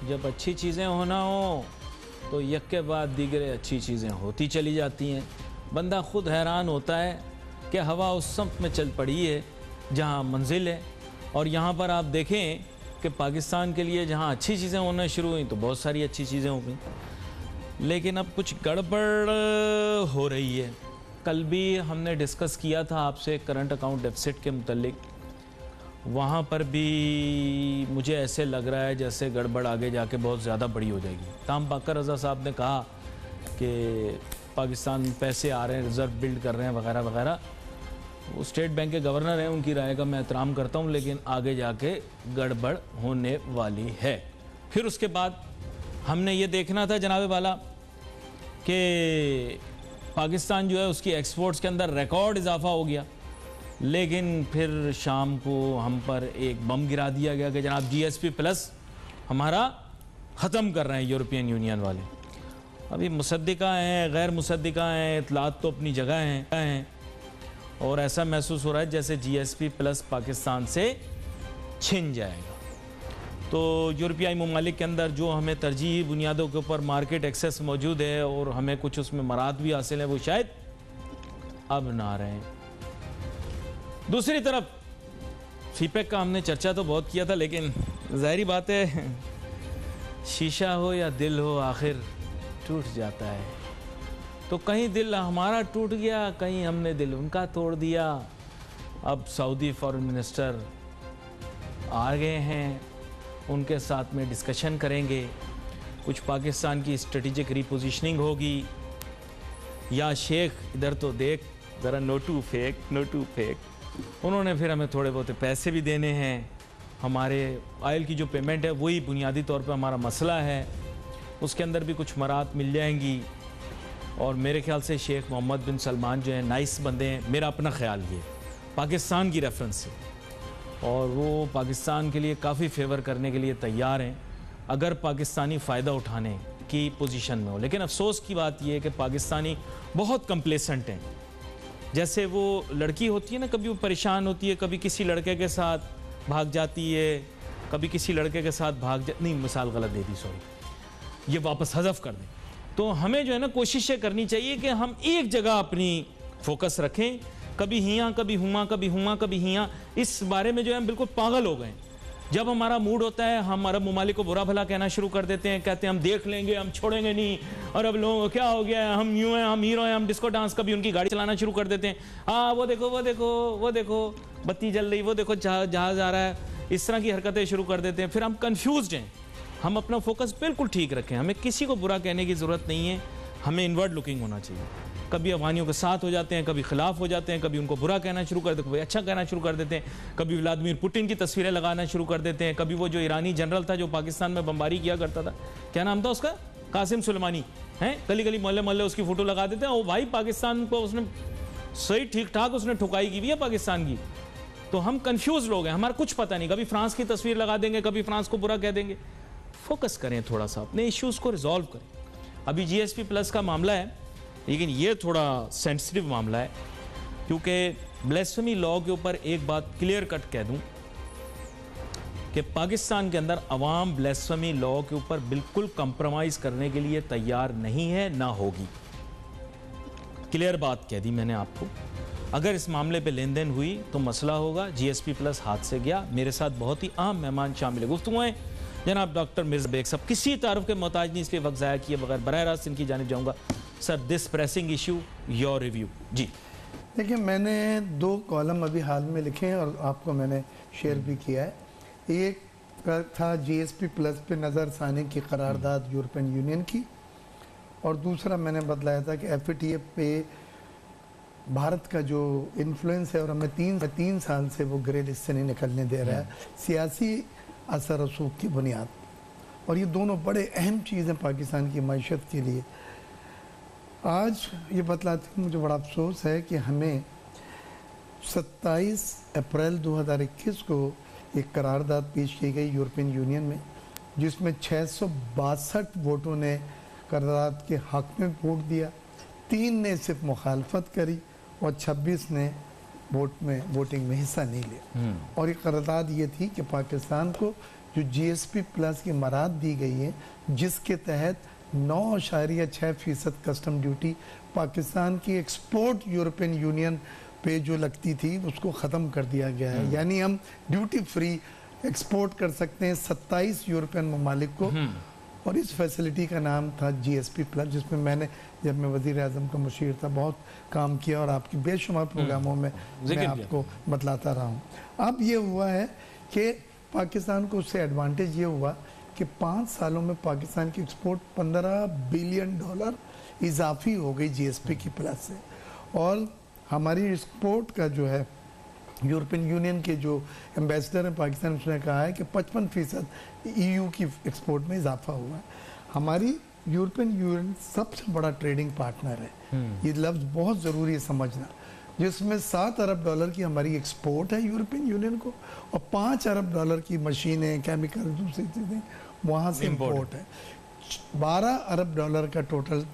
जब अच्छी चीज़ें होना हो तो एक के बाद दीगरे अच्छी चीज़ें होती चली जाती हैं। बंदा खुद हैरान होता है कि हवा उस समत में चल पड़ी है जहाँ मंजिल है। और यहाँ पर आप देखें कि पाकिस्तान के लिए जहाँ अच्छी चीज़ें होना शुरू हुई तो बहुत सारी अच्छी चीज़ें हो गई, लेकिन अब कुछ गड़बड़ हो रही है। कल भी हमने डिस्कस किया था आपसे करंट अकाउंट डेफिसिट के मुतल्लिक, वहाँ पर भी मुझे ऐसे लग रहा है जैसे गड़बड़ आगे जाके बहुत ज़्यादा बड़ी हो जाएगी। ताम बाकर रज़ा साहब ने कहा कि पाकिस्तान पैसे आ रहे हैं, रिज़र्व बिल्ड कर रहे हैं वगैरह वगैरह। वो स्टेट बैंक के गवर्नर हैं, उनकी राय का मैं एहतराम करता हूँ, लेकिन आगे जाके गड़बड़ होने वाली है। फिर उसके बाद हमने ये देखना था जनाब वाला कि पाकिस्तान जो है उसकी एक्सपोर्ट्स के अंदर रिकॉर्ड इजाफा हो गया, लेकिन फिर शाम को हम पर एक बम गिरा दिया गया कि जनाब GSP प्लस हमारा ख़त्म कर रहे हैं यूरोपियन यूनियन वाले। अभी मुसद्दिका हैं, गैर मुसद्दिका हैं, इतलात तो अपनी जगह हैं, और ऐसा महसूस हो रहा है जैसे GSP प्लस पाकिस्तान से छिन जाएगा। तो यूरोपियाई ममालिक के अंदर जो हमें तरजीही बुनियादों के ऊपर मार्केट एक्सेस मौजूद है और हमें कुछ उसमें मराद भी हासिल है, वो शायद अब ना रहे। दूसरी तरफ फीपेक का हमने चर्चा तो बहुत किया था, लेकिन ज़ाहिरी बात है शीशा हो या दिल हो आखिर टूट जाता है। तो कहीं दिल हमारा टूट गया, कहीं हमने दिल उनका तोड़ दिया। अब सऊदी फॉरेन मिनिस्टर आ गए हैं, उनके साथ में डिस्कशन करेंगे, कुछ पाकिस्तान की स्ट्रेटेजिक रिपोजिशनिंग होगी। या शेख इधर तो देख ज़रा, नो टू फेक। उन्होंने फिर हमें थोड़े बहुत पैसे भी देने हैं। हमारे ऑयल की जो पेमेंट है वही बुनियादी तौर पे हमारा मसला है, उसके अंदर भी कुछ मराहत मिल जाएंगी। और मेरे ख्याल से शेख मोहम्मद बिन सलमान जो है नाइस बंदे हैं, मेरा अपना ख्याल ये पाकिस्तान की रेफरेंस से, और वो पाकिस्तान के लिए काफ़ी फेवर करने के लिए तैयार हैं अगर पाकिस्तानी फ़ायदा उठाने की पोजीशन में हो। लेकिन अफसोस की बात यह है कि पाकिस्तानी बहुत कंप्लेसेंट हैं। जैसे वो लड़की होती है ना, कभी वो परेशान होती है, कभी किसी लड़के के साथ भाग जाती है, कभी किसी लड़के के साथ नहीं, मिसाल गलत दे दी, सॉरी, ये वापस हज़फ कर दें। तो हमें जो है ना कोशिशें करनी चाहिए कि हम एक जगह अपनी फोकस रखें, कभी हियाँ कभी हुमा, कभी हुमा कभी हियाँ। इस बारे में जो है हम बिल्कुल पागल हो गए। जब हमारा मूड होता है हम अरब ममालिक को बुरा भला कहना शुरू कर देते हैं, कहते हैं हम देख लेंगे, हम छोड़ेंगे नहीं, और अब लोग क्या हो गया है, हम यूँ हैं, हम हीरो हैं, हम डिस्को डांस, कभी उनकी गाड़ी चलाना शुरू कर देते हैं। हाँ वो देखो बत्ती जल रही, वो देखो जहाज़ आ रहा है, इस तरह की हरकतें शुरू कर देते हैं। फिर हम कन्फ्यूज्ड हैं। हम अपना फोकस बिल्कुल ठीक रखें, हमें किसी को बुरा कहने की ज़रूरत नहीं है, हमें इनवर्ड लुकिंग होना चाहिए। कभी अफगानियों के साथ हो जाते हैं, कभी खिलाफ हो जाते हैं, कभी उनको बुरा कहना शुरू कर देते हैं, कभी अच्छा कहना शुरू कर देते हैं, कभी व्लादिमीर पुतिन की तस्वीरें लगाना शुरू कर देते हैं, कभी वो जो ईरानी जनरल था जो पाकिस्तान में बमबारी किया करता था, क्या नाम था उसका, कासिम सुलेमानी, हैं, गली गली मोहल्ले मोहल्ले उसकी फ़ोटो लगा देते हैं। ओ भाई, पाकिस्तान को उसने सही ठीक ठाक उसने ठुकाई की भी है पाकिस्तान की। तो हम कन्फ्यूज़ लोग हैं, हमारा कुछ पता नहीं, कभी फ्रांस की तस्वीर लगा देंगे, कभी फ्रांस को बुरा कह देंगे। फोकस करें, थोड़ा सा अपने इश्यूज़ को रिजॉल्व करें। अभी GSP प्लस का मामला है, लेकिन ये थोड़ा सेंसिटिव मामला है, क्योंकि ब्लेस्फेमी लॉ के ऊपर एक बात क्लियर कट कह दूं कि पाकिस्तान के अंदर अवाम ब्लेस्फेमी लॉ के ऊपर बिल्कुल कंप्रोमाइज़ करने के लिए तैयार नहीं है, ना होगी। क्लियर बात कह दी मैंने आपको। अगर इस मामले पे लेन देन हुई तो मसला होगा। GSP प्लस हाथ से गया। मेरे साथ बहुत ही अहम मेहमान शामिल है गुफ्तगू हैं जनाब डॉक्टर मिर्ज़ा बेग साहब। किसी तारुफ के मोहताज नहीं, इसलिए वक्त ज़ाया किए बगैर बराह रास्त इनकी जानिब जाऊँगा। Sir, this pressing issue, your review. जी देखिए, मैंने 2 कॉलम अभी हाल में लिखे हैं और आपको मैंने शेयर भी किया है। एक था GSP प्लस पे नज़र सानी की करारदाद यूरोपियन यूनियन की, और दूसरा मैंने बतलाया था कि FATF पे भारत का जो इन्फ्लुएंस है और हमें 3 साल से वो ग्रे लिस्ट से नहीं निकलने दे रहा है, सियासी असर रसूख की बुनियाद। और ये दोनों बड़े अहम चीज़ हैं पाकिस्तान की मईशत के लिए। आज ये बतलाते हैं, मुझे बड़ा अफसोस है कि हमें 27 अप्रैल 2021 को एक करारदाद पेश की गई यूरोपियन यूनियन में, जिसमें 662 वोटों ने करारदाद के हक़ में वोट दिया, 3 ने सिर्फ मुखालफत करी और 26 ने वोटिंग में हिस्सा नहीं लिया। और ये करारदाद ये थी कि पाकिस्तान को जो GSP प्लस की मराद दी गई है, जिसके तहत 9.6% कस्टम ड्यूटी पाकिस्तान की एक्सपोर्ट यूरोपियन यूनियन पे जो लगती थी उसको ख़त्म कर दिया गया है। यानी हम ड्यूटी फ्री एक्सपोर्ट कर सकते हैं 27 यूरोपियन ममालिक को। और इस फैसिलिटी का नाम था GSP प्लस, जिसमें मैंने जब मैं वज़ीर आज़म का मुशीर था बहुत काम किया और आपकी बेशुमार प्रोग्रामों में मैं आपको बतलाता रहा हूँ। अब ये हुआ है कि पाकिस्तान को उससे एडवांटेज ये हुआ कि 5 सालों में पाकिस्तान की एक्सपोर्ट $15 बिलियन इजाफी हो गई GSP की प्लस से। और हमारी एक्सपोर्ट का जो है यूरोपियन यूनियन के जो एम्बेसडर हैं पाकिस्तान, उसने कहा है कि 55% EU की एक्सपोर्ट में इजाफा हुआ है। हमारी यूरोपियन यूनियन सबसे बड़ा ट्रेडिंग पार्टनर है। ये लफ्ज़ बहुत ज़रूरी है समझना, जिसमें $7 अरब की हमारी एक्सपोर्ट है यूरोपियन यूनियन को और $5 अरब की मशीनें, केमिकल, दूसरी चीज़ें वहाँ से इम्पोर्ट है। $12 अरब का टोटल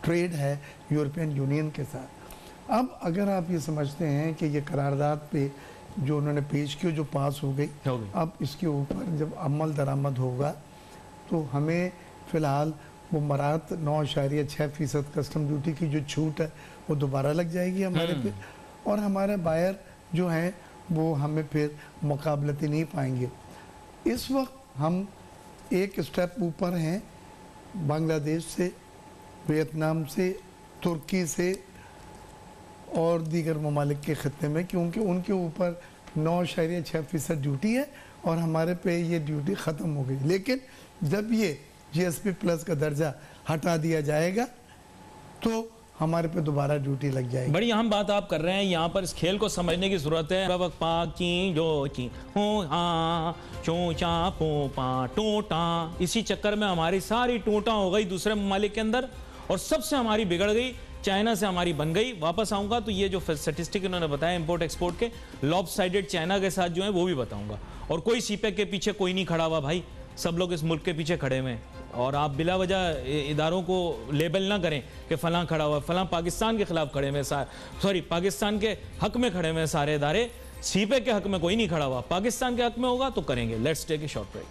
ट्रेड है यूरोपियन यूनियन के साथ। अब अगर आप ये समझते हैं कि ये करारदाद पे जो उन्होंने पेश की जो पास हो गई, अब इसके ऊपर जब अमल दरामद होगा तो हमें फ़िलहाल वो मरात 9.6% कस्टम ड्यूटी की जो छूट है वो दोबारा लग जाएगी हमारे पे, और हमारे बायर जो हैं वो हमें फिर मुकाबलती नहीं पाएंगे। इस वक्त हम एक स्टेप ऊपर हैं बांग्लादेश से, वियतनाम से, तुर्की से और दीगर ममालिक के ख़त्े में, क्योंकि उनके ऊपर 9.6% ड्यूटी है और हमारे पे ये ड्यूटी ख़त्म हो गई। लेकिन जब ये GSP प्लस का दर्जा हटा दिया जाएगा तो हमारे पे दोबारा ड्यूटी लग जाएगी। बड़ी अहम बात आप कर रहे हैं, यहाँ पर इस खेल को समझने की ज़रूरत है। इसी चक्कर में हमारी सारी टूटा हो गई दूसरे ममालिक के अंदर और सबसे हमारी बिगड़ गई, चाइना से हमारी बन गई। वापस आऊंगा तो ये जो स्टैटिस्टिक इन्होंने बताया इंपोर्ट एक्सपोर्ट के, लॉपसाइडेड चाइना के साथ जो है वो भी बताऊंगा। और कोई सीपेक के पीछे कोई नहीं खड़ा हुआ भाई, सब लोग इस मुल्क के पीछे खड़े हुए हैं। और आप बिला वजह इदारों को लेबल ना करें कि फलां खड़ा हुआ, फलां पाकिस्तान के खिलाफ खड़े हुए, सॉरी पाकिस्तान के हक में खड़े हुए सारे इदारे। सीपेक के हक में कोई नहीं खड़ा हुआ, पाकिस्तान के हक में होगा तो करेंगे। Let's take a short break.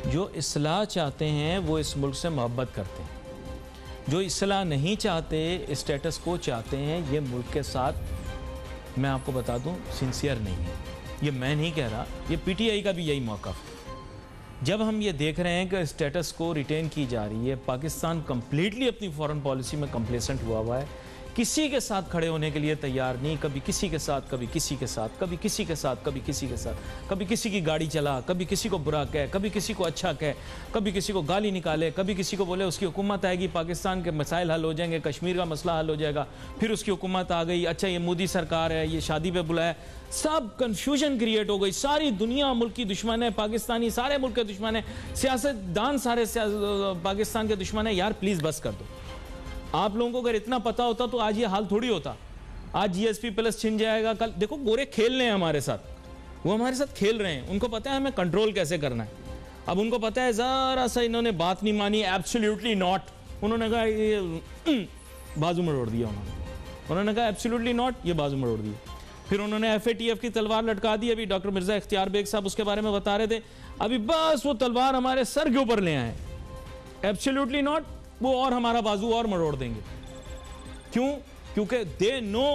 जो इस्लाह चाहते हैं वो इस मुल्क से मोहब्बत करते हैं, जो इस्लाह नहीं चाहते, स्टेटस को चाहते हैं, ये मुल्क के साथ मैं आपको बता दूं सिंसियर नहीं है। ये मैं नहीं कह रहा, ये PTI का भी यही मौक़िफ़ है। जब हम ये देख रहे हैं कि स्टेटस को रिटेन की जा रही है, पाकिस्तान कम्प्लीटली अपनी फॉरेन पॉलिसी में कंप्लेसेंट हुआ है, किसी के साथ खड़े होने के लिए तैयार नहीं, कभी किसी के साथ, कभी किसी के साथ, कभी किसी के साथ, कभी किसी के साथ, कभी किसी की गाड़ी चला, कभी किसी को बुरा कहे, कभी किसी को अच्छा कहे, कभी किसी को गाली निकाले, कभी किसी को बोले उसकी हुकूमत आएगी पाकिस्तान के मसाइल हल हो जाएंगे, कश्मीर का मसला हल हो जाएगा, फिर उसकी हुकूमत आ गई, अच्छा ये मोदी सरकार है, ये शादी पे बुलाया, सब कन्फ्यूजन क्रिएट हो गई। सारी दुनिया मुल्क की दुश्मन है, पाकिस्तानी सारे मुल्क के दुश्मन है, सियासतदान सारे पाकिस्तान के दुश्मन है। यार प्लीज़ बस कर दो। आप लोगों को अगर इतना पता होता तो आज ये हाल थोड़ी होता। आज GSP प्लस छिन जाएगा, कल देखो गोरे खेल रहे हैं हमारे साथ, वो हमारे साथ खेल रहे हैं, उनको पता है हमें कंट्रोल कैसे करना है। अब उनको पता है, ज़रा सा इन्होंने बात नहीं मानी, एब्सोल्युटली नॉट, उन्होंने कहा ये बाजू मरोड़ दिया, उन्होंने कहा एब्सोल्युटली नॉट, ये बाजू मरोड़ दिया। फिर उन्होंने FATF की तलवार लटका दी। अभी डॉक्टर मिर्ज़ा इख्तियार बेग साहब उसके बारे में बता रहे थे, अभी बस वो तलवार हमारे सर के ऊपर ले आए, एब्सोल्युटली नॉट, वो और हमारा बाजू और मरोड़ देंगे। क्यों? क्योंकि दे नो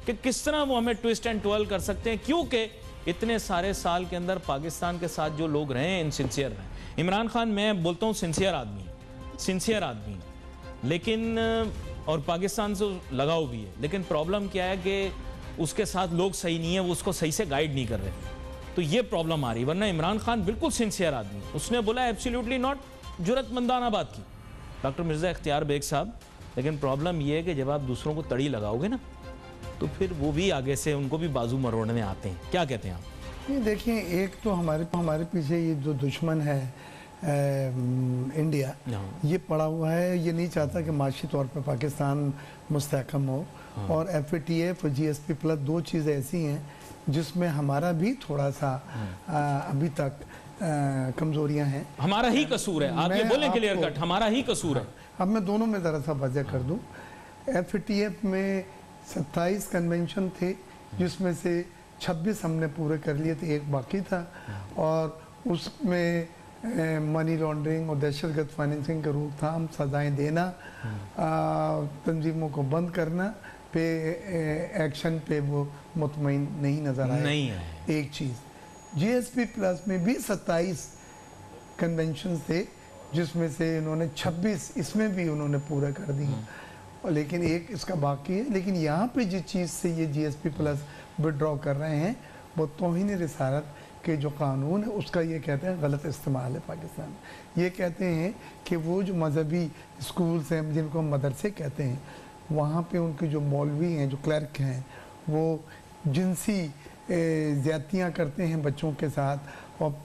कि किस तरह वो हमें ट्विस्ट एंड ट्विल कर सकते हैं, क्योंकि इतने सारे साल के अंदर पाकिस्तान के साथ जो लोग रहे हैं इनसिंसियर रहे। इमरान खान मैं बोलता हूँ सिंसियर आदमी, लेकिन और पाकिस्तान से लगाव भी है, लेकिन प्रॉब्लम क्या है कि उसके साथ लोग सही नहीं है, वो उसको सही से गाइड नहीं कर रहे, तो ये प्रॉब्लम आ रही। वरना इमरान खान बिल्कुल सिंसियर आदमी, उसने बोला एब्सोल्युटली नॉट, जुर्रतमंदाना बात की डॉक्टर मिर्ज़ा इख्तियार बेग साहब। लेकिन प्रॉब्लम ये है कि जब आप दूसरों को तड़ी लगाओगे ना तो फिर वो भी आगे से उनको भी बाजू मरोड़ने आते हैं। क्या कहते हैं आप? ये देखिए, एक तो हमारे पीछे ये जो दुश्मन है इंडिया, ये पड़ा हुआ है, ये नहीं चाहता कि माशी तौर पर पाकिस्तान मुस्तहकम हो। और FATF और GSP प्लस दो चीज़ें ऐसी हैं जिसमें हमारा भी थोड़ा सा अभी तक कमजोरियां हैं। हमारा ही कसूर है, आप ये बोलें क्लियर कट, हमारा ही कसूर है। अब मैं दोनों में ज़रा सा वजह कर दूं। FATF में 27 कन्वेंशन थे, जिसमें से 26 हमने पूरे कर लिए थे, एक बाकी था। और उसमें मनी लॉन्ड्रिंग और दहशतगर्द फाइनेंसिंग के रोकथाम, सजाएं देना, तंजीमों को बंद करना पे एक्शन पे वो मुतमईन नहीं नज़र आया। नहीं है एक चीज़ GSP प्लस में भी 27 कन्वेंशन थे, जिसमें से इन्होंने 26 इसमें भी उन्होंने पूरा कर दिए, और लेकिन एक इसका बाकी है। लेकिन यहाँ पे जिस चीज़ से ये GSP प्लस विड्रॉ कर रहे हैं वो तौहीन रिसालत के जो कानून है उसका ये कहते हैं गलत इस्तेमाल है पाकिस्तान। ये कहते हैं कि वो जो मजहबी स्कूल्स हैं जिनको हम मदरसे कहते हैं, वहाँ पे उनके जो मौलवी हैं, जो क्लर्क हैं, वो जिनसी ज़्यादतियाँ करते हैं बच्चों के साथ, और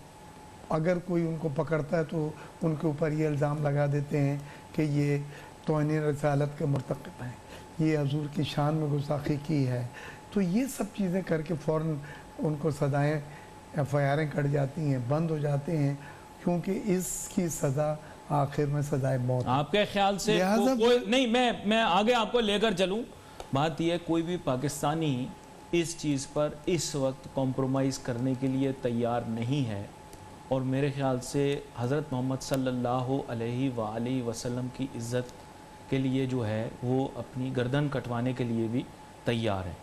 अगर कोई उनको पकड़ता है तो उनके ऊपर ये इल्ज़ाम लगा देते हैं कि ये तौहीन रसालत के मुर्तकिब हैं, ये हजूर की शान में गुस्ताखी की है। तो ये सब चीज़ें करके फ़ौरन उनको सज़ाएँ FIR कट जाती हैं, बंद हो जाते हैं, क्योंकि इसकी सज़ा आखिर में सज़ाए मौत। आपके ख्याल से कोई नहीं, मैं आगे आपको लेकर चलूं। बात यह, कोई भी पाकिस्तानी इस चीज़ पर इस वक्त कॉम्प्रोमाइज़ करने के लिए तैयार नहीं है, और मेरे ख्याल से हज़रत मोहम्मद सल्लल्लाहु अलैहि वसल्लम की इज़्ज़त के लिए जो है वो अपनी गर्दन कटवाने के लिए भी तैयार है।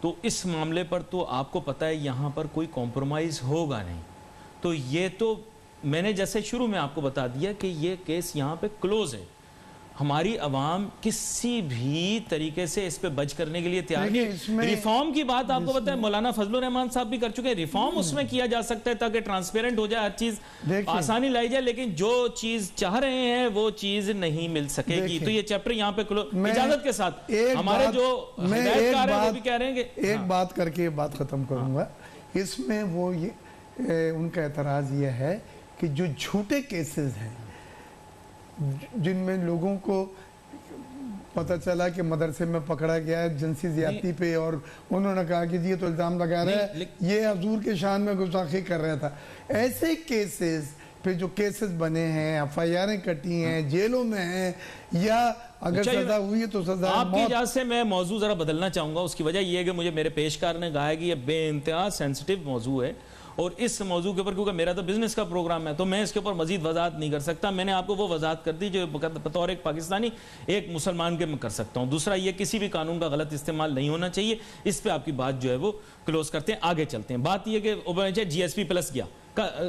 तो इस मामले पर तो आपको पता है यहाँ पर कोई कॉम्प्रोमाइज़ होगा नहीं। तो ये तो मैंने जैसे शुरू में आपको बता दिया कि ये केस यहाँ पे क्लोज है। हमारी अवाम किसी भी तरीके से इस पे बच करने के लिए तैयार नहीं। रिफॉर्म की बात आपको पता है, मौलाना फजलुर रहमान साहब भी कर चुके हैं। रिफॉर्म उसमें किया जा सकता है ताकि ट्रांसपेरेंट हो जाए, हर चीज आसानी लाई जाए, लेकिन जो चीज चाह रहे हैं वो चीज नहीं मिल सकेगी। तो ये चैप्टर यहाँ पे इजाजत के साथ हमारे जो हिदायतकार हैं वो भी कह रहे हैं कि एक बात करके बात खत्म करूंगा। इसमें वो ये उनका एतराज ये है कि जो झूठे केसेस हैं जिनमें लोगों को पता चला कि मदरसे में पकड़ा गया है जिनसी ज्यादती पे, और उन्होंने कहा कि ये तो इल्ज़ाम लगा रहा है, ये हजूर के शान में गुस्ताखी कर रहा था, ऐसे केसेस पे जो केसेस बने हैं, FIR कटी हैं, जेलों में हैं, या अगर सजा हुई है तो सजा आपकी इजाज़त से मैं मौजू ज़रा बदलना चाहूँगा। उसकी वजह यह है कि मुझे मेरे पेशकार ने कहा है कि यह बेइंतहा सेंसिटिव मौजू है, और इस मौजू के ऊपर क्योंकि मेरा तो बिजनेस का प्रोग्राम है तो मैं इसके ऊपर मजीद वजाहत नहीं कर सकता। मैंने आपको वो वजाहत कर दी जो बतौर एक पाकिस्तानी, एक मुसलमान के मैं कर सकता हूँ। दूसरा ये, किसी भी कानून का गलत इस्तेमाल नहीं होना चाहिए। इस पर आपकी बात जो है वो क्लोज करते हैं, आगे चलते हैं। बात यह कि GSP प्लस गया,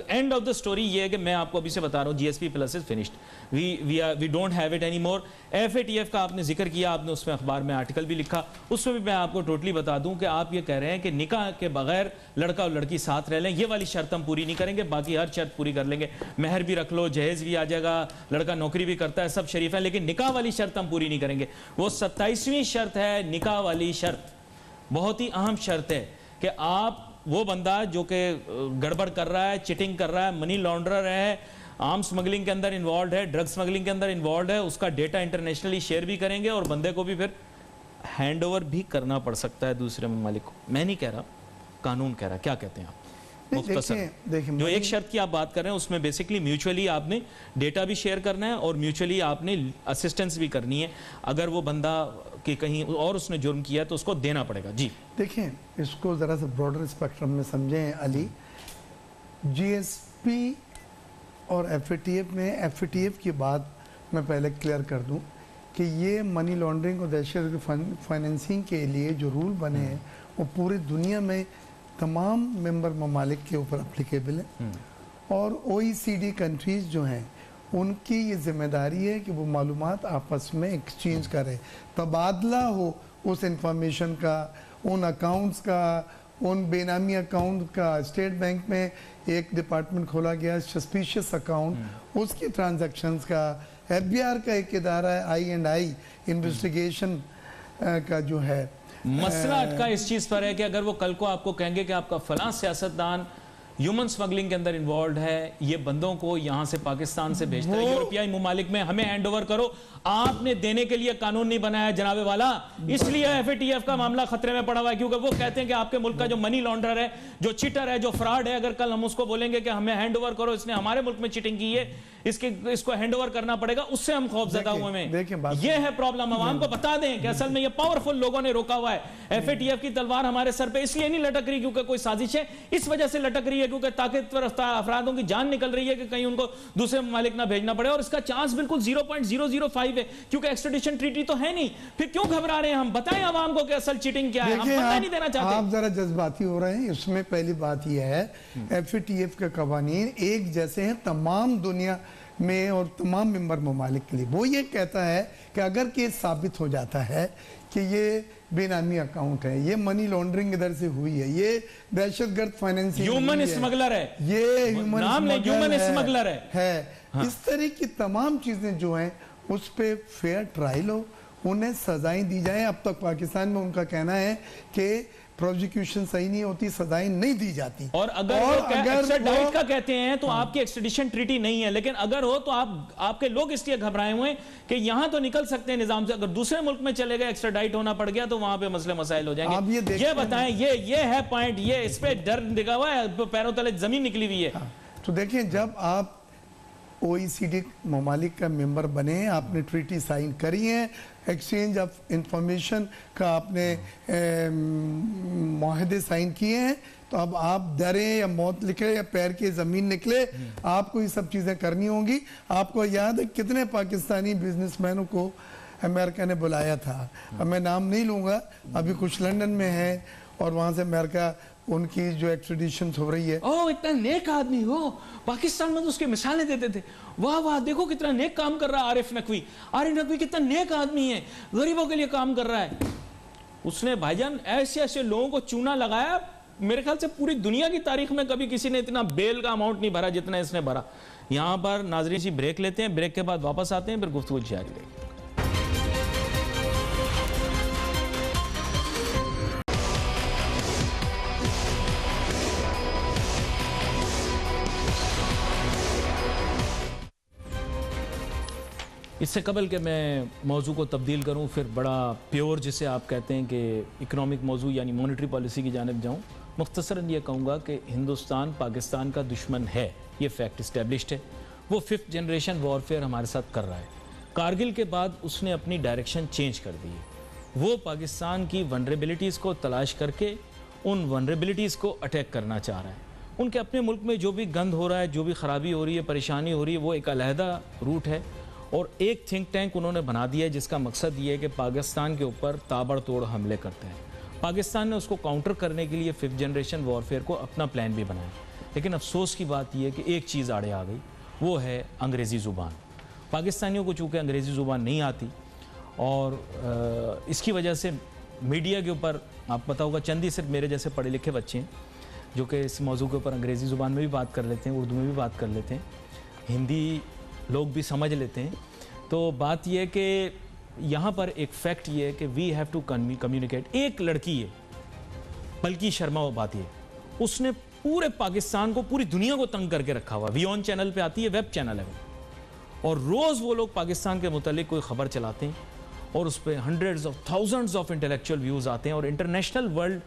एंड ऑफ द स्टोरी ये है कि मैं आपको अभी से बता रहा हूँ, GSP plus is finished, we don't have it any more. FATF का आपने जिक्र किया, आपने उसमें अखबार में आर्टिकल भी लिखा, उसमें भी मैं आपको टोटली बता दूं कि आप ये कह रहे हैं कि निकाह के बगैर लड़का और लड़की साथ रह लें, ये वाली शर्त हम पूरी नहीं करेंगे, बाकी हर शर्त पूरी कर लेंगे। महर भी रख लो, जहेज भी आ जाएगा, लड़का नौकरी भी करता है, सब शरीफ है, लेकिन निकाह वाली शर्त हम पूरी नहीं करेंगे। वो 27वीं शर्त है, निकाह वाली शर्त बहुत ही अहम शर्त है कि आप वो बंदा जो कि गड़बड़ कर रहा है, चिटिंग कर रहा है, मनी लॉन्ड्रर है, आर्म स्मगलिंग के अंदर इन्वॉल्व है, ड्रग स्मगलिंग के अंदर इन्वॉल्व है, उसका डेटा इंटरनेशनली शेयर भी करेंगे और बंदे को भी फिर हैंड ओवर भी करना पड़ सकता है दूसरे ममालिक को। मैं नहीं कह रहा, कानून कह रहा। क्या कहते हैं आप? देखिए, जो एक शर्त की आप बात कर रहे हैं उसमें बेसिकली म्यूचुअली आपने डेटा भी शेयर करना है और म्यूचुअली आपने असिस्टेंस भी करनी है। अगर वो बंदा कि कहीं और उसने जुर्म किया तो उसको देना पड़ेगा। जी देखें, इसको ज़रा सा ब्रॉडर स्पेक्ट्रम में समझें अली। GSP और FATF में, FATF की बात मैं पहले क्लियर कर दूं कि ये मनी लॉन्ड्रिंग और दहशत फाइनेंसिंग के लिए जो रूल बने हैं वो पूरी दुनिया में तमाम मेंबर ममालिक के ऊपर अप्लीकेबल है, और OECD कंट्रीज़ जो हैं उनकी ये जिम्मेदारी है कि वो मालूमात आपस में एक्सचेंज करें, तबादला हो उस इंफॉर्मेशन का, उन अकाउंट्स का, उन बेनामी अकाउंट का। स्टेट बैंक में एक डिपार्टमेंट खोला गया सस्पिशियस अकाउंट, उसकी ट्रांजैक्शंस का। FBR का एक इदारा है I&I इन्वेस्टिगेशन का जो है। मसला अटका इस चीज पर है कि अगर वो कल को आपको कहेंगे कि आपका फलां सियासतदान ह्यूमन स्मगलिंग के अंदर इन्वॉल्व है, ये बंदों को यहाँ से पाकिस्तान से भेजता है यूरोपियाई ममालिक में, हमें हैंड ओवर करो, आपने देने के लिए कानून नहीं बनाया जनाबे वाला, इसलिए एफएटीएफ का मामला खतरे में पड़ा हुआ है, क्योंकि वो कहते हैं कि आपके मुल्क का जो मनी लॉन्डर है, जो चीटर है, जो फ्रॉड है, अगर कल हम उसको बोलेंगे कि हमें हैंड ओवर करो, इसने हमारे मुल्क में चीटिंग की है, इसको हैंड ओवर करना पड़ेगा, उससे हम खौफजदा हुए हैं। ये है प्रॉब्लम। आवाम को बता दें कि असल में ये पावरफुल लोगों ने रोका हुआ है। एफएटीएफ की तलवार हमारे सर पे इसलिए नहीं लटक रही क्योंकि कोई साजिश है, इस वजह से लटक रही है क्योंकि ताकतवर अफरादों की जान निकल रही है कि कहीं उनको दूसरे ममालिक ना भेजना पड़े, और इसका चांस बिल्कुल 0.005 है, क्योंकि एक्स्ट्रेडिशन ट्रीटी तो है नहीं। फिर क्यों घबरा रहे हैं हम? बताएं आवाम को कि असल चीटिंग क्या है, हम पता नहीं देना चाहते। आप जरा जज्बाती हो रहे हैं। इसमें पहली बात यह है, एफएटीएफ के कवानीन एक जैसे हैं तमाम दुनिया में और तमाम मेंबर ममालिक के लिए। वो ये कहता है कि अगर केस साबित हो जाता है कि ये बेनामी अकाउंट है, ये मनी लॉन्ड्रिंग इधर से हुई है, ये दहशतगर्द फाइनेंसिंग, ह्यूमन स्मगलर है, ये ह्यूमन स्मगलर है। हाँ। इस तरह की तमाम चीजें जो हैं उस पे फेयर ट्रायल हो, उन्हें सजाएं दी जाएं। अब तक पाकिस्तान में उनका कहना है कि प्रोसिक्यूशन सही नहीं होती, सजाएं नहीं दी जाती। और अगर एक्स्ट्राडाइट का कहते हैं तो आपकी एक्स्ट्रेडिशन ट्रीटी नहीं है, लेकिन अगर हो तो आपके लोग इसलिए घबराए हुए हैं कि यहां तो निकल सकते हैं निजाम से, अगर दूसरे मुल्क में चले गए, एक्स्ट्राडाइट होना पड़ गया तो वहां पे मसले मसाइल हो जाएंगे। ये बताएं, ये है पॉइंट, ये इस पे डर दिखा हुआ है, पैरों तले जमीन निकली हुई है। तो देखिए, जब आप OECD ममालिक का मेंबर बने, आपने ट्रीटी साइन करी है, एक्सचेंज ऑफ इंफॉर्मेशन का आपने मुआहदे साइन किए हैं, तो अब आप डरे या मौत लिखे या पैर की ज़मीन निकले, आपको ये सब चीज़ें करनी होंगी। आपको याद है कितने पाकिस्तानी बिजनेसमैनों को अमेरिका ने बुलाया था? अब मैं नाम नहीं लूँगा, अभी कुछ लंदन में है और वहाँ से अमेरिका उनकी जो एक्सट्रेडिशन हो रही है। ओह, इतना नेक आदमी हो, पाकिस्तान में तो उसकी मिसालें देते थे, वाह वाह देखो कितना नेक काम कर रहा है आरिफ नकवी कितना नेक आदमी है, गरीबों के लिए काम कर रहा है। उसने भाईजान ऐसे ऐसे लोगों को चूना लगाया, मेरे ख्याल से पूरी दुनिया की तारीख में कभी किसी ने इतना बेल का अमाउंट नहीं भरा जितना इसने भरा। यहां पर नाजरीन जी ब्रेक लेते हैं, ब्रेक के बाद वापस आते हैं, फिर गुफ्तगू जारी रहेगी। इससे कबल के मैं मौजू को तब्दील करूं, फिर बड़ा प्योर जिसे आप कहते हैं कि इकनॉमिक मौजू यानी मॉनेटरी पॉलिसी की जानिब जाऊं, मुख्तसरन ये कहूँगा कि हिंदुस्तान पाकिस्तान का दुश्मन है, ये फैक्ट इस्टेब्लिश्ड है। वो 5th जनरेशन वॉरफेयर हमारे साथ कर रहा है। कारगिल के बाद उसने अपनी डायरेक्शन चेंज कर दी है। वो पाकिस्तान की वनरेबिलिटीज़ को तलाश करके उन वनरेबिलिटीज़ को अटैक करना चाह रहा है। उनके अपने मुल्क में जो भी गंद हो रहा है, जो भी ख़राबी हो रही है, परेशानी हो रही है, वो एक अलहदा रूट है और एक थिंक टैंक उन्होंने बना दिया है जिसका मकसद ये है कि पाकिस्तान के ऊपर ताबड़तोड़ हमले करते हैं। पाकिस्तान ने उसको काउंटर करने के लिए 5th जनरेशन वॉरफेयर को अपना प्लान भी बनाया, लेकिन अफसोस की बात यह है कि एक चीज़ आड़े आ गई, वो है अंग्रेज़ी ज़ुबान। पाकिस्तानियों को चूँकि अंग्रेज़ी ज़ुबान नहीं आती और इसकी वजह से मीडिया के ऊपर, आप पता होगा, चंद ही सिर्फ मेरे जैसे पढ़े लिखे बच्चे हैं जो कि इस मौजू के ऊपर अंग्रेज़ी ज़ुबान में भी बात कर लेते हैं, उर्दू में भी बात कर लेते हैं, हिंदी लोग भी समझ लेते हैं। तो बात यह है कि यहाँ पर एक फैक्ट ये है कि वी हैव टू कम्युनिकेट। एक लड़की है, पलकी शर्मा, वो बात ये, उसने पूरे पाकिस्तान को, पूरी दुनिया को तंग करके रखा हुआ। वीऑन चैनल पे आती है, वेब चैनल है वो, और रोज़ वो लोग पाकिस्तान के मुतालिक कोई ख़बर चलाते हैं और उस पर hundreds of thousands of intellectual views आते हैं और इंटरनेशनल वर्ल्ड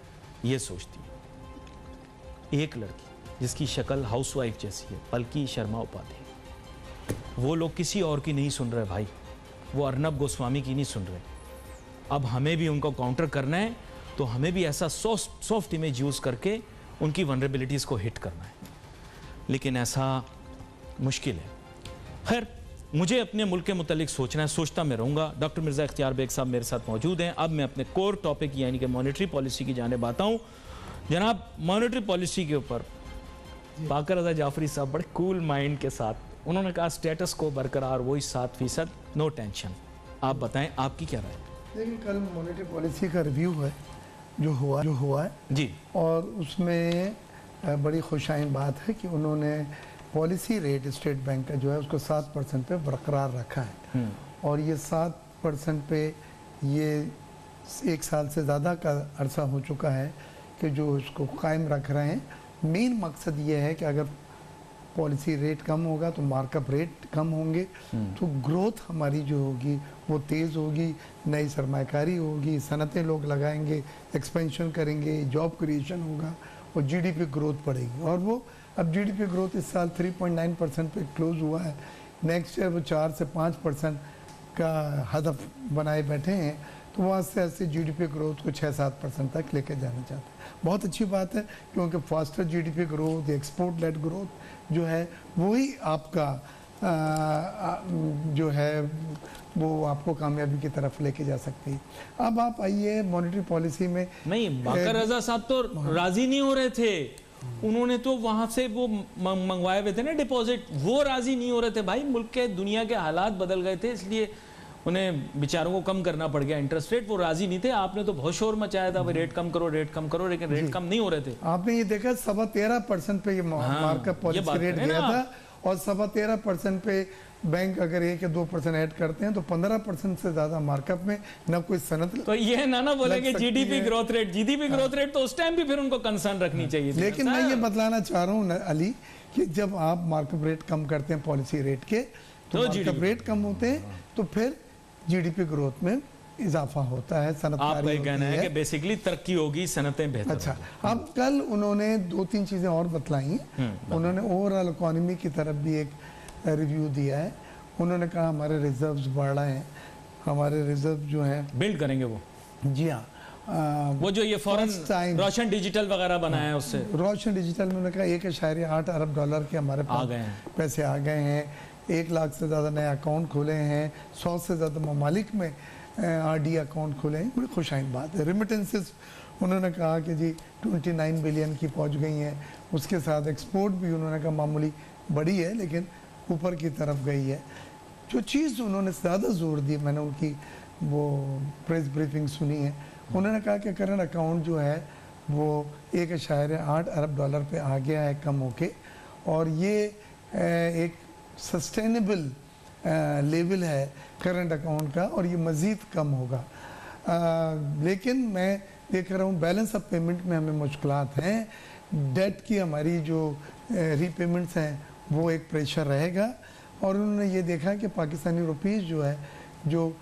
ये सोचती है। एक लड़की जिसकी शक्ल हाउसवाइफ जैसी है, पलकी शर्मा उपाध्याय, वो लोग किसी और की नहीं सुन रहे भाई, वो अर्नब गोस्वामी की नहीं सुन रहे। अब हमें भी उनको काउंटर करना है, तो हमें भी ऐसा सॉफ्ट इमेज यूज़ करके उनकी वनरेबिलिटीज़ को हिट करना है, लेकिन ऐसा मुश्किल है। खैर, मुझे अपने मुल्क के मुतालिक सोचना है, सोचता मैं रहूँगा। डॉक्टर मिर्ज़ा इख्तियार बेग साहब मेरे साथ मौजूद हैं। अब मैं अपने कोर टॉपिक यानी कि मॉनेटरी पॉलिसी की जानिब आता हूँ। जनाब, मॉनेटरी पॉलिसी के ऊपर बाकर रज़ा जाफरी साहब बड़े कूल माइंड के साथ उन्होंने कहा स्टेटस को बरकरार, वही 7%, नो टेंशन। आप बताएं, आपकी क्या राय है? लेकिन कल मॉनेटरी पॉलिसी का रिव्यू है जो हुआ है जी, और उसमें बड़ी खुशाइन बात है कि उन्होंने पॉलिसी रेट स्टेट बैंक का जो है उसको 7% पे बरकरार रखा है। और ये 7% पे ये 1 साल से ज़्यादा का अरसा हो चुका है कि जो उसको कायम रख रहे हैं। मेन मकसद ये है कि अगर पॉलिसी रेट कम होगा तो मार्कअप रेट कम होंगे, तो ग्रोथ हमारी जो होगी वो तेज़ होगी, नई सरमाकारी होगी, सनतें लोग लगाएंगे, एक्सपेंशन करेंगे, जॉब क्रिएशन होगा और जीडीपी ग्रोथ बढ़ेगी। और वो अब जीडीपी ग्रोथ इस साल 3.9% पे क्लोज हुआ है, नेक्स्ट ईयर वो 4 से 5% का हदफ बनाए बैठे हैं, तो वहाँ से ऐसे जीडीपी ग्रोथ को 6-7% तक लेके जाना चाहते हैं। बहुत अच्छी बात है, क्योंकि faster GDP growth, export led growth जो है वही आपका जो है वो आपको कामयाबी की तरफ लेके जा सकती है। अब आप आइए मॉनेटरी पॉलिसी में। नहीं, बाकर रजा साहब तो राजी नहीं हो रहे थे, उन्होंने तो वहां से वो मंगवाए हुए थे ना डिपॉजिट, वो राजी नहीं हो रहे थे भाई। मुल्क के दुनिया के हालात बदल गए थे, इसलिए उन्हें बेचारों को कम करना पड़ गया इंटरेस्ट रेट। वो राजी नहीं थे। आपने तो बहुत शोर मचाया था भाई रेट कम करो, रेट कम करो, लेकिन रेट कम नहीं हो रहे थे। आपने ये देखा 13.25% पे ये मार्कअप पॉलिसी रेट गया था, और 13.25% पे बैंक अगर 1 या 2% ऐड करते हैं तो 15% से ज्यादा मार्कअप में न कोई सनत। तो ये ना बोलेंगे जीडीपी ग्रोथ रेट तो उस टाइम भी फिर उनको कंसर्न रखनी चाहिए थी। लेकिन मैं ये बतलाना चाह रहा हूँ अली कि जब आप मार्कअप रेट कम करते हैं पॉलिसी रेट के, तो मार्कअप रेट कम होते हैं तो फिर जीडीपी ग्रोथ में इजाफा होता है, सनतकारी आपका कहना है कि बेसिकली तरक्की होगी, सनतें बेहतर। अच्छा, अब कल उन्होंने 2-3 चीजें और बतलाई। उन्होंने ओवरऑल इकोनॉमी की तरफ भी एक रिव्यू दिया है। उन्होंने कहा हमारे रिजर्व्स बढ़ रहे हैं, हमारे रिजर्व जो हैं बिल्ड करेंगे वो। जी हाँ, वो जो ये फॉरेन रोशन डिजिटल वगैरह बनाया है उससे, रोशन डिजिटल में उन्होंने कहा $1.8 अरब के हमारे पास पैसे आ गए हैं, 1 लाख से ज़्यादा नए अकाउंट खुले हैं, 100 से ज़्यादा ममालिक में आरडी अकाउंट खुले हैं। बड़ी खुशाइन बात है। रिमिटेंसेस उन्होंने कहा कि जी 29 बिलियन की पहुंच गई हैं, उसके साथ एक्सपोर्ट भी उन्होंने कहा मामूली बड़ी है लेकिन ऊपर की तरफ गई है। जो चीज़ उन्होंने ज़्यादा जोर दी, मैंने उनकी वो प्रेस ब्रीफिंग सुनी है, उन्होंने कहा कि करंट अकाउंट जो है वो $1.8 अरब पे आ गया है कम होके, और ये एक सस्टेनेबल लेवल है करंट अकाउंट का, और ये मज़ीद कम होगा। लेकिन मैं देख रहा हूँ बैलेंस ऑफ पेमेंट में हमें मुश्किलात हैं, डेट की हमारी जो रीपेमेंट्स हैं वो एक प्रेशर रहेगा। और उन्होंने ये देखा कि पाकिस्तानी रुपीज़ जो है जो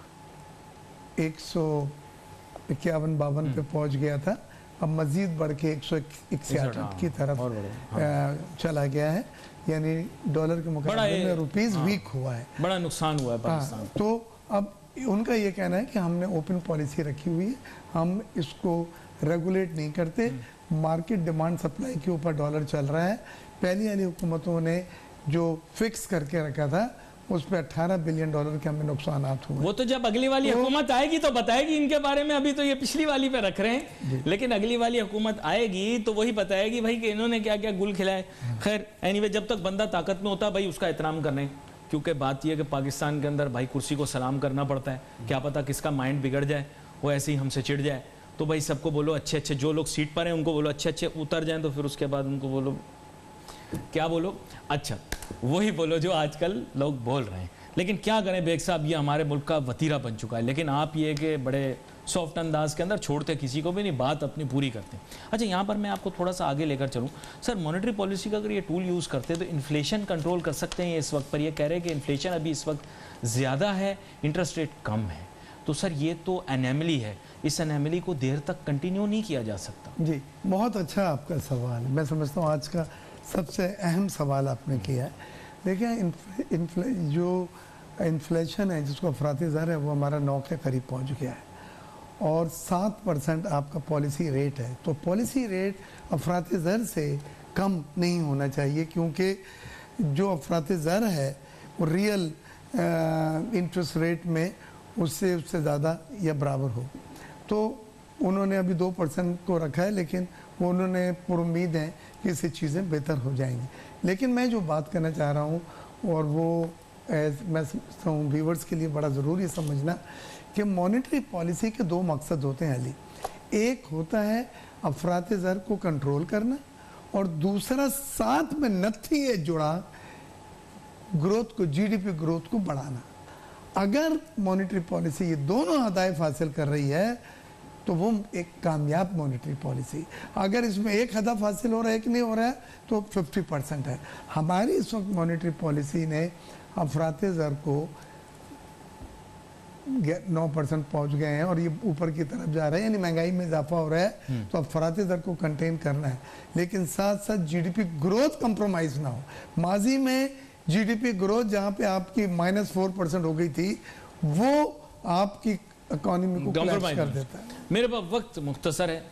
151-52 पे पहुंच गया था, अब मज़ीद बढ़ के 161 की तरफ चला गया है, यानी डॉलर के मुकाबले में रुपीज़ वीक हुआ है, बड़ा नुकसान हुआ है पाकिस्तान। तो अब उनका ये कहना है कि हमने ओपन पॉलिसी रखी हुई है, हम इसको रेगुलेट नहीं करते, मार्केट डिमांड सप्लाई के ऊपर डॉलर चल रहा है। पहली वाली हुकूमतों ने जो फिक्स करके रखा था उस पर $18 बिलियन के हमें नुकसान हुए। वो तो जब अगली वाली हुकूमत आएगी तो बताएगी इनके बारे में, अभी तो ये पिछली वाली पे रख रहे हैं, लेकिन अगली वाली हुकूमत आएगी तो वही बताएगी भाई कि इन्होंने क्या क्या गुल खिलाए। खैर एनीवे, जब तक बंदा ताकत में होता है भाई उसका एहतराम करना है, क्योंकि बात यह कि पाकिस्तान के अंदर भाई कुर्सी को सलाम करना पड़ता है, क्या पता किसका माइंड बिगड़ जाए, वो ऐसे ही हमसे चिढ़ जाए। तो भाई सबको बोलो अच्छे अच्छे, जो लोग सीट पर हैं उनको बोलो अच्छे अच्छे उतर जाएं, तो फिर उसके बाद उनको बोलो क्या बोलो, अच्छा वही बोलो जो आजकल लोग बोल रहे हैं। लेकिन क्या करें बेग साहब, ये हमारे मुल्क का वतीरा बन चुका है। लेकिन आप ये कि बड़े सॉफ्ट अंदाज के अंदर छोड़ते किसी को भी नहीं, बात अपनी पूरी करते हैं। अच्छा, यहाँ पर मैं आपको थोड़ा सा आगे लेकर चलूँ सर। मॉनेटरी पॉलिसी का अगर ये टूल यूज़ करते हैं तो इन्फ्लेशन कंट्रोल कर सकते हैं इस वक्त पर। ये कह रहे हैं कि इन्फ्लेशन अभी इस वक्त ज़्यादा है, इंटरेस्ट रेट कम है, तो सर ये तो एनेमली है, इस एनेमली को देर तक कंटिन्यू नहीं किया जा सकता। जी, बहुत अच्छा आपका सवाल है। मैं समझता हूँ आज का सबसे अहम सवाल आपने किया है। देखिए, जो इन्फ्लेशन है जिसको अफराती ज़र है वो हमारा 9 के करीब पहुँच गया है, और 7% आपका पॉलिसी रेट है। तो पॉलिसी रेट अफराती ज़र से कम नहीं होना चाहिए, क्योंकि जो अफराती ज़र है वो रियल इंटरेस्ट रेट में उससे ज़्यादा या बराबर हो। तो उन्होंने अभी 2% को रखा है, लेकिन वो उन्होंने पुरुम्मीद है कि इससे चीज़ें बेहतर हो जाएंगी। लेकिन मैं जो बात करना चाह रहा हूँ, और वो मैं समझता हूँ व्यूवर्स के लिए बड़ा ज़रूरी समझना, कि मॉनेटरी पॉलिसी के 2 मकसद होते हैं अली। एक होता है अफरात ज़र को कंट्रोल करना, और दूसरा साथ में नथी है जुड़ा ग्रोथ को, जीडीपी ग्रोथ को बढ़ाना। अगर मॉनेटरी पॉलिसी ये दोनों हदायत हासिल कर रही है तो वो एक कामयाब मॉनेटरी पॉलिसी। अगर इसमें एक हदफ हासिल हो रहा है कि नहीं हो रहा है तो 50% है। हमारी इस वक्त मॉनेटरी पॉलिसी ने अफराते ज़र को 9% पहुंच गए हैं और ये ऊपर की तरफ जा रहा है, यानी महंगाई में इजाफा हो रहा है, तो अफराते ज़र को कंटेन करना है, लेकिन साथ साथ जीडीपी ग्रोथ कंप्रोमाइज ना हो। माजी में जीडीपी ग्रोथ जहां पे आपकी -4% हो गई थी, वो आपकी इकोनॉमी को क्रैश कर देता है। मेरे पास वक्त मुख्तसर है,